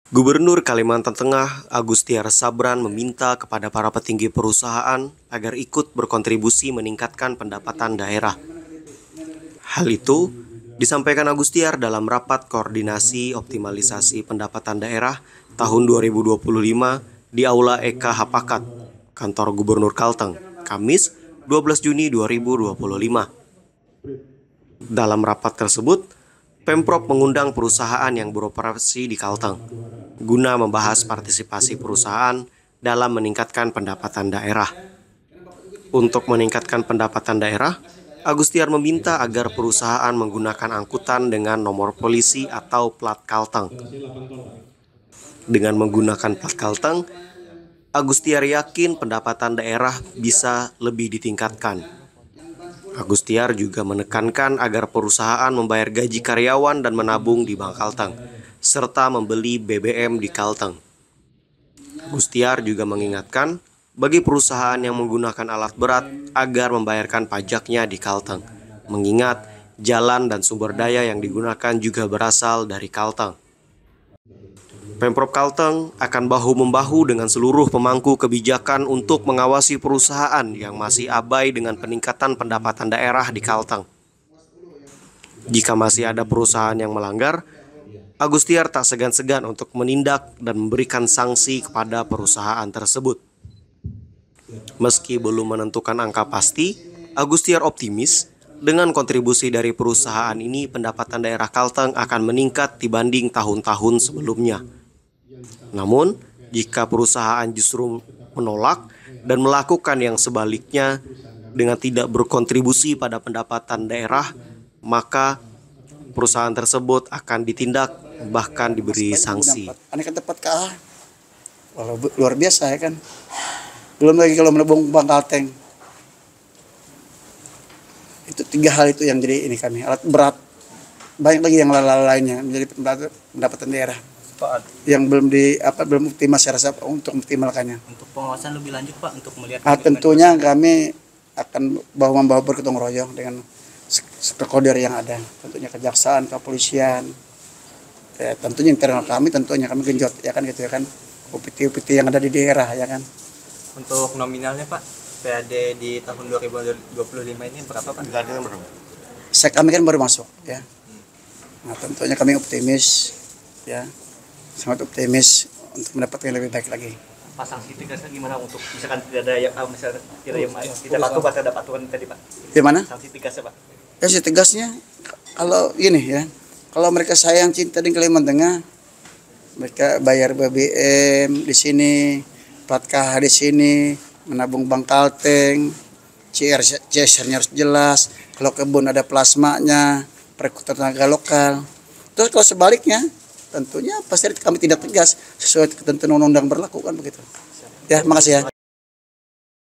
Gubernur Kalimantan Tengah, Agustiar Sabran meminta kepada para petinggi perusahaan agar ikut berkontribusi meningkatkan pendapatan daerah. Hal itu disampaikan Agustiar dalam rapat koordinasi optimalisasi pendapatan daerah tahun 2025 di Aula EK Hapakat, Kantor Gubernur Kalteng, Kamis 12 Juni 2025. Dalam rapat tersebut, Pemprov mengundang perusahaan yang beroperasi di Kalteng guna membahas partisipasi perusahaan dalam meningkatkan pendapatan daerah. Untuk meningkatkan pendapatan daerah, Agustiar meminta agar perusahaan menggunakan angkutan dengan nomor polisi atau plat Kalteng. Dengan menggunakan plat Kalteng, Agustiar yakin pendapatan daerah bisa lebih ditingkatkan. Agustiar juga menekankan agar perusahaan membayar gaji karyawan dan menabung di Bank Kalteng, serta membeli BBM di Kalteng. Agustiar juga mengingatkan bagi perusahaan yang menggunakan alat berat agar membayarkan pajaknya di Kalteng, mengingat jalan dan sumber daya yang digunakan juga berasal dari Kalteng. Pemprov Kalteng akan bahu-membahu dengan seluruh pemangku kebijakan untuk mengawasi perusahaan yang masih abai dengan peningkatan pendapatan daerah di Kalteng. Jika masih ada perusahaan yang melanggar, Agustiar tak segan-segan untuk menindak dan memberikan sanksi kepada perusahaan tersebut. Meski belum menentukan angka pasti, Agustiar optimis dengan kontribusi dari perusahaan ini pendapatan daerah Kalteng akan meningkat dibanding tahun-tahun sebelumnya. Namun, jika perusahaan justru menolak dan melakukan yang sebaliknya dengan tidak berkontribusi pada pendapatan daerah, maka perusahaan tersebut akan ditindak bahkan diberi sanksi. Aneh kan tepat kah? Walau luar biasa ya kan. Belum lagi kalau menabung Bank Kalteng. Itu 3 hal itu yang jadi ini kami alat berat. Banyak lagi yang lainnya menjadi pendapatan daerah. Yang belum optimal saya rasa untuk optimalkannya. Untuk pengawasan lebih lanjut Pak untuk melihat. Tentunya kami akan bahu-membahu bergotong royong dengan stakeholder yang ada, tentunya kejaksaan, kepolisian, ya, tentunya internal kami genjot ya kan gitu ya kan, UPT yang ada di daerah ya kan. Untuk nominalnya Pak, PAD di tahun 2025 ini berapa Pak? Kami kan baru masuk ya. Nah, tentunya kami optimis ya. Sangat optimis untuk mendapatkan yang lebih baik lagi. Pak, sanksi tegasnya gimana untuk misalkan tidak ada yang tidak patuh terhadap aturan tadi Pak? Gimana? Sanksi tegasnya Pak? Ya sih tegasnya kalau gini ya, kalau mereka sayang cinta di Kalimantan Tengah, mereka bayar BBM di sini, plat KH di sini, menabung Bank Kalteng, CSR-nya harus jelas, kalau kebun ada plasmanya, perekrutan tenaga lokal. Terus kalau sebaliknya, tentunya pasti kami tidak tegas sesuai ketentuan undang-undang berlaku kan begitu. Ya, makasih ya.